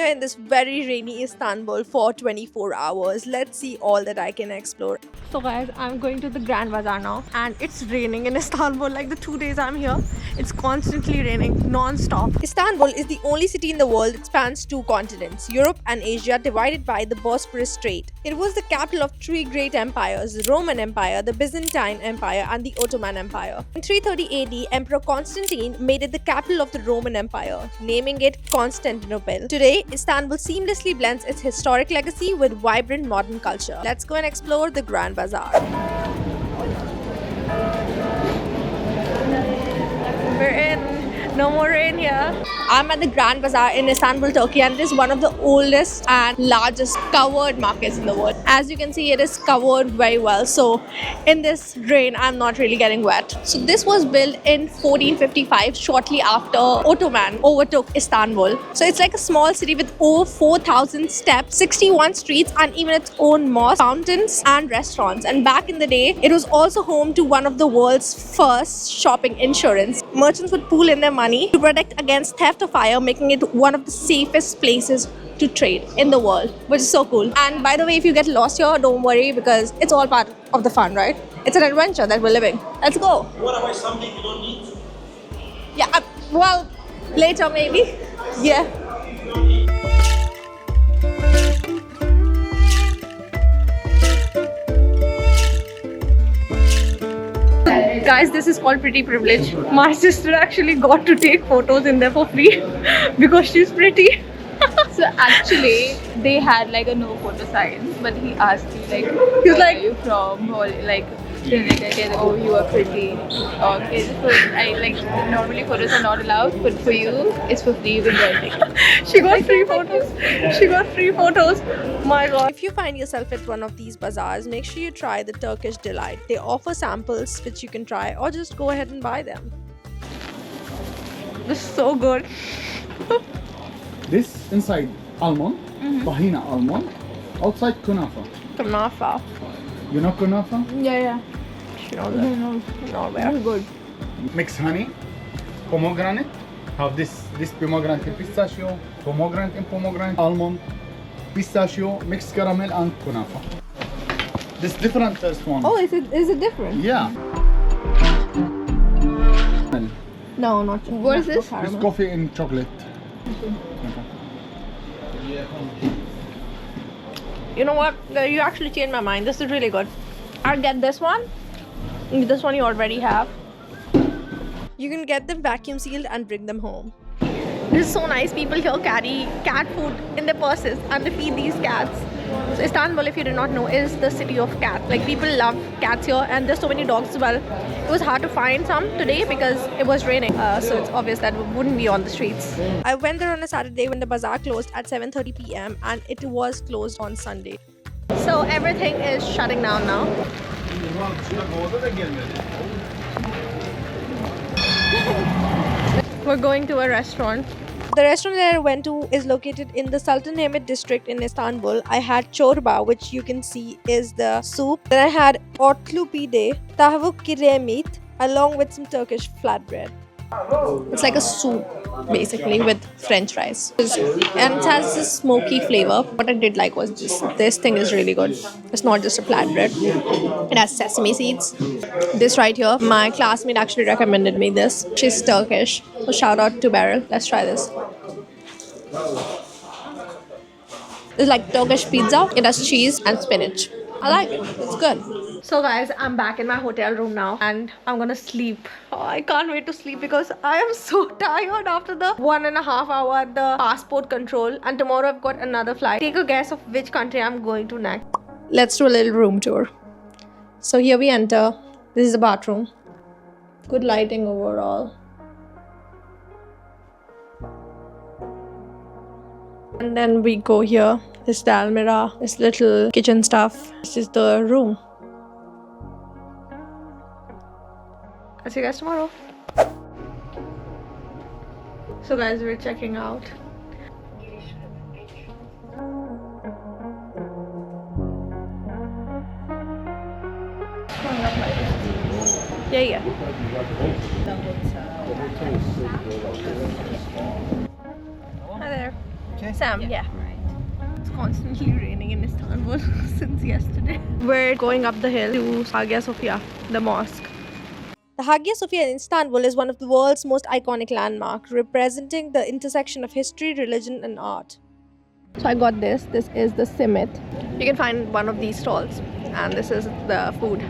here in this very rainy Istanbul for 24 hours. Let's see all that I can explore. So guys, I'm going to the Grand Bazaar now and it's raining in Istanbul. Like the 2 days I'm here, it's constantly raining non-stop. Istanbul is the only city in the world that spans two continents, Europe and Asia, divided by the Bosphorus Strait. It was the capital of three great empires, the Roman Empire, the Byzantine Empire and the Ottoman Empire. In 330 AD, Emperor Constantine made it the capital of the Roman Empire, naming it Constantinople. Today, Istanbul seamlessly blends its historic legacy with vibrant modern culture. Let's go and explore the Grand Bazaar. We're in. No more rain here. I'm at the Grand Bazaar in Istanbul, Turkey, and it is one of the oldest and largest covered markets in the world. As you can see, it is covered very well. So in this rain, I'm not really getting wet. So this was built in 1455, shortly after Ottoman overtook Istanbul. So it's like a small city with over 4,000 steps, 61 streets, and even its own mosque, fountains, and restaurants. And back in the day, it was also home to one of the world's first shopping insurance. Merchants would pool in their money to protect against theft or fire, making it one of the safest places to trade in the world, which is so cool. And by the way, if you get lost here, don't worry because it's all part of the fun, right? It's an adventure that we're living. Let's go. What about something you don't need? Yeah, well, later maybe. Yeah. Guys, this is called pretty privilege. My sister actually got to take photos in there for free because she's pretty. So actually, they had like a no photo sign, but he asked me like, He was where like- are you from? Or like, okay, oh, you are pretty. Okay, so I like normally photos are not allowed, but for you, it's for free. You can go and take it. She got free photos. She got free photos. My god. If you find yourself at one of these bazaars, make sure you try the Turkish Delight. They offer samples which you can try or just go ahead and buy them. This is so good. This inside almond, tahina almond, outside kunafa. Kanafa. You know kunafa? Yeah. She knows it. No, very good. Mix honey, pomegranate. Have this pomegranate and pistachio, pomegranate, almond, pistachio, mixed caramel and kunafa. This different taste one. Oh, is it different? Yeah. No, not. What is this? This coffee and chocolate. You know what? You actually changed my mind. This is really good. I'll get this one. This one you already have. You can get them vacuum sealed and bring them home. This is so nice. People here carry cat food in their purses and they feed these cats. So Istanbul, if you do not know, is the city of cats. Like people love cats here and there's so many dogs as well. It was hard to find some today because it was raining. So it's obvious that we wouldn't be on the streets. I went there on a Saturday when the bazaar closed at 7:30 p.m. and it was closed on Sunday. So everything is shutting down now. We're going to a restaurant. The restaurant that I went to is located in the Sultanahmet district in Istanbul. I had chorba, which you can see is the soup. Then I had otlu pide, tavuk kiremit, along with some Turkish flatbread. It's like a soup, basically, with French fries. And it has this smoky flavor. What I did like was just this thing is really good. It's not just a flatbread. It has sesame seeds. This right here, my classmate actually recommended me this. She's Turkish. So shout out to Beryl. Let's try this. It's like Turkish pizza. It has cheese and spinach. I like it. It's good. So guys, I'm back in my hotel room now and I'm gonna sleep. Oh, I can't wait to sleep because I am so tired after the 1.5 hour at the passport control, and tomorrow I've got another flight. Take a guess of which country I'm going to next. Let's do a little room tour. So here we enter. This is the bathroom. Good lighting overall. And then we go here. This is the almirah, this little kitchen stuff. This is the room. I'll see you guys tomorrow. So guys, we're checking out. Yeah. Hi there. Okay. Sam, yeah. It's constantly raining in Istanbul since yesterday. We're going up the hill to Hagia Sophia, the mosque. The Hagia Sophia in Istanbul is one of the world's most iconic landmarks, representing the intersection of history, religion, and art. So I got this. This is the simit. You can find one of these stalls, and this is the food.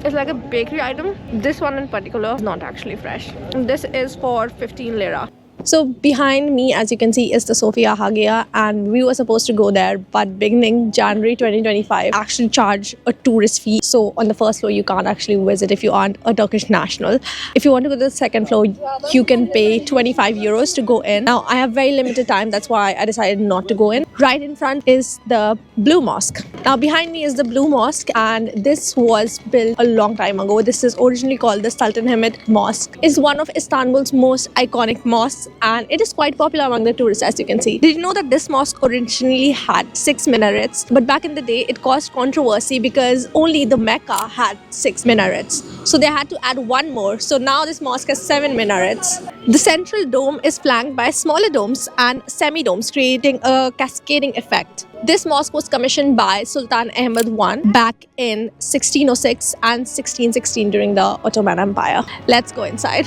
It's like a bakery item. This one in particular is not actually fresh. This is for 15 lira. So behind me, as you can see, is the Sophia Hagia, and we were supposed to go there, but beginning January 2025, actually charge a tourist fee. So on the first floor, you can't actually visit if you aren't a Turkish national. If you want to go to the second floor, you can pay 25 euros to go in. Now, I have very limited time. That's why I decided not to go in. Right in front is the Blue Mosque. Now, behind me is the Blue Mosque, and this was built a long time ago. This is originally called the Sultan Hamid Mosque. It's one of Istanbul's most iconic mosques, and it is quite popular among the tourists, as you can see. Did you know that this mosque originally had 6 minarets? But back in the day, it caused controversy because only the Mecca had 6 minarets. So they had to add one more. So now this mosque has 7 minarets. The central dome is flanked by smaller domes and semi-domes, creating a cascading effect. This mosque was commissioned by Sultan Ahmed I back in 1606 and 1616 during the Ottoman Empire. Let's go inside.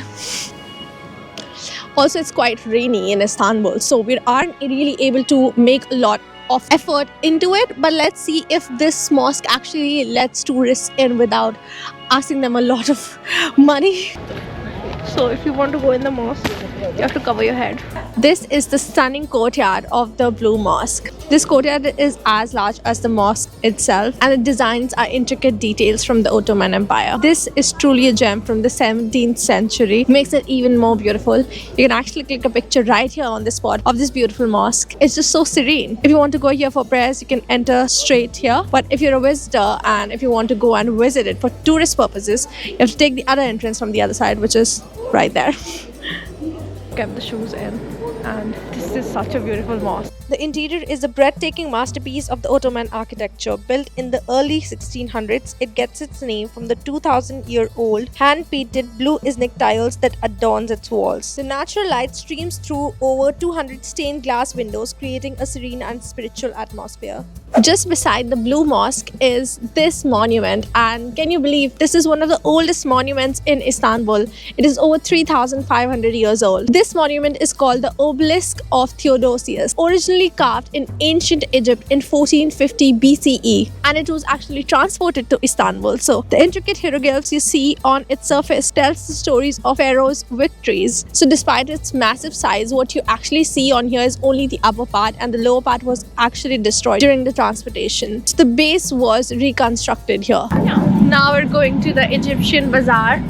Also, it's quite rainy in Istanbul, so we aren't really able to make a lot of effort into it. But let's see if this mosque actually lets tourists in without asking them a lot of money. So if you want to go in the mosque, you have to cover your head. This is the stunning courtyard of the Blue Mosque. This courtyard is as large as the mosque itself, and the designs are intricate details from the Ottoman Empire. This is truly a gem from the 17th century. Makes it even more beautiful. You can actually click a picture right here on the spot of this beautiful mosque. It's just so serene. If you want to go here for prayers, you can enter straight here. But if you're a visitor and if you want to go and visit it for tourist purposes, you have to take the other entrance from the other side, which is right there. Kept the shoes in, and this is such a beautiful mosque. The interior is a breathtaking masterpiece of the Ottoman architecture. Built in the early 1600s, it gets its name from the 2,000-year-old hand-painted blue Iznik tiles that adorns its walls. The natural light streams through over 200 stained glass windows, creating a serene and spiritual atmosphere. Just beside the Blue Mosque is this monument, and can you believe this is one of the oldest monuments in Istanbul? It is over 3,500 years old. This monument is called the Obelisk of Theodosius, originally carved in ancient Egypt in 1450 BCE, and it was actually transported to Istanbul. So the intricate hieroglyphs you see on its surface tells the stories of pharaohs' victories. So despite its massive size, what you actually see on here is only the upper part, and the lower part was actually destroyed during the transportation. So the base was reconstructed here. Now we're going to the Egyptian Bazaar,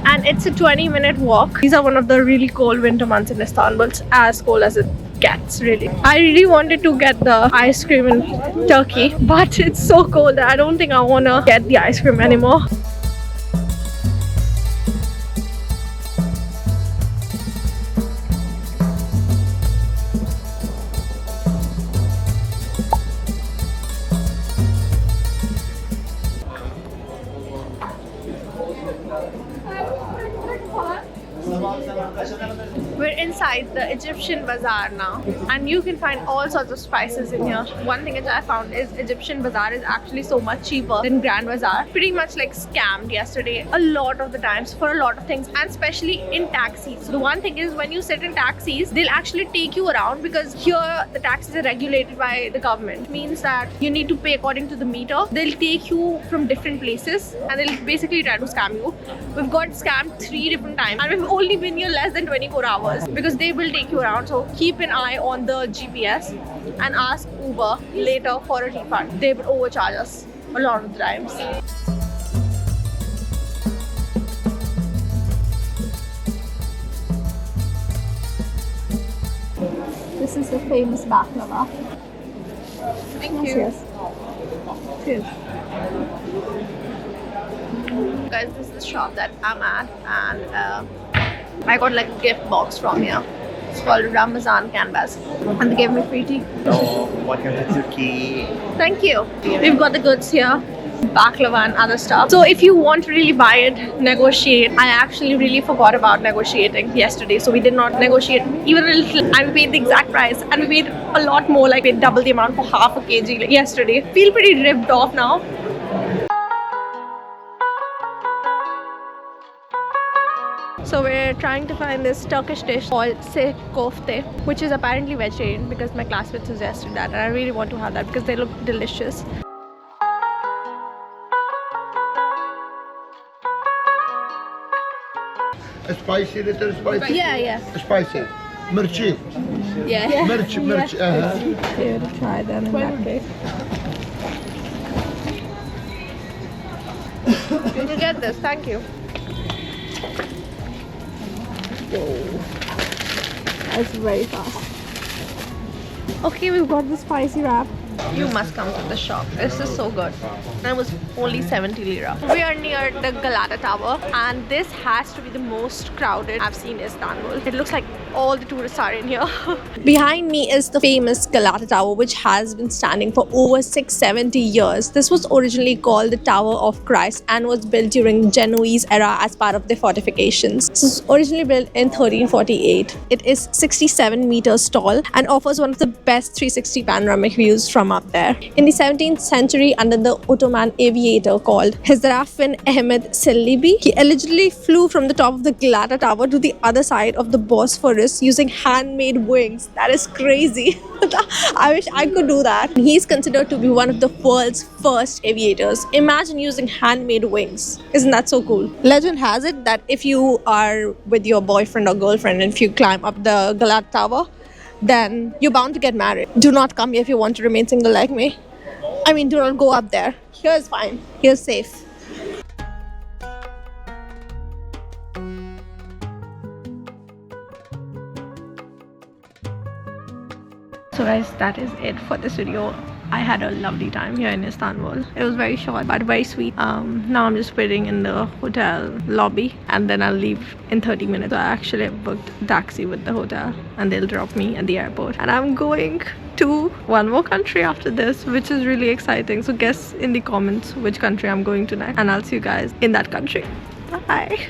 and it's a 20-minute walk. These are one of the really cold winter months in Istanbul. It's as cold as it gets, really. I really wanted to get the ice cream in Turkey, but it's so cold that I don't think I want to get the ice cream anymore. We're inside the Egyptian Bazaar now, and you can find all sorts of spices in here. One thing that I found is Egyptian Bazaar is actually so much cheaper than Grand Bazaar. Pretty much like scammed yesterday a lot of the times for a lot of things, and especially in taxis. So the one thing is, when you sit in taxis, they'll actually take you around, because here the taxis are regulated by the government. It means that you need to pay according to the meter. They'll take you from different places and they'll basically try to scam you. We've got scammed 3 different times, and we've only been here less than 24 hours because they will take you around. So keep an eye on the GPS and ask Uber later for a refund. They will overcharge us a lot of the times. This is the famous baklava. Thank you. Yes. Cheers. Guys, this is the shop that I'm at, and I got like a gift box from here. It's called Ramazan Canvas, and they gave me free tea. So, welcome to Turkey. Thank you. We've got the goods here. baklava and other stuff. So if you want to really buy it, negotiate. I actually really forgot about negotiating yesterday, so we did not negotiate even a little, and we paid the exact price, and we paid a lot more, like we paid double the amount for half a kg yesterday. Feel pretty ripped off now. So we're trying to find this Turkish dish called se kofte, which is apparently vegetarian because my classmate suggested that, and I really want to have that because they look delicious. Spicy, little spicy. Yeah. Spicy. Mirchi. Yeah. Mirchi. Here, try them in that case. You can get this, thank you. Whoa. That's very fast. Okay, we've got the spicy wrap. You must come to the shop. This is so good. And it was only 70 lira. We are near the Galata Tower, and this has to be the most crowded I've seen in Istanbul. It looks like all the tourists are in here. Behind me is the famous Galata Tower, which has been standing for over 670 years. This was originally called the Tower of Christ and was built during Genoese era as part of the fortifications. This was originally built in 1348. It is 67 meters tall and offers one of the best 360 panoramic views from up there. In the 17th century, under the Ottoman aviator called Hizrafin Ahmed Celebi, he allegedly flew from the top of the Galata Tower to the other side of the Bosphorus using handmade wings. That is crazy. I wish I could do that. He's considered to be one of the world's first aviators. Imagine using handmade wings. Isn't that so cool? Legend has it that if you are with your boyfriend or girlfriend and if you climb up the Galata Tower, then you're bound to get married. Do not come here if you want to remain single like me. I mean, do not go up there. Here's fine. Here's safe. So guys, that is it for this video. I had a lovely time here in Istanbul. It was very short but very sweet. Now I'm just waiting in the hotel lobby and then I'll leave in 30 minutes. So I actually booked a taxi with the hotel and they'll drop me at the airport. And I'm going to one more country after this, which is really exciting. So guess in the comments which country I'm going to next and I'll see you guys in that country. Bye.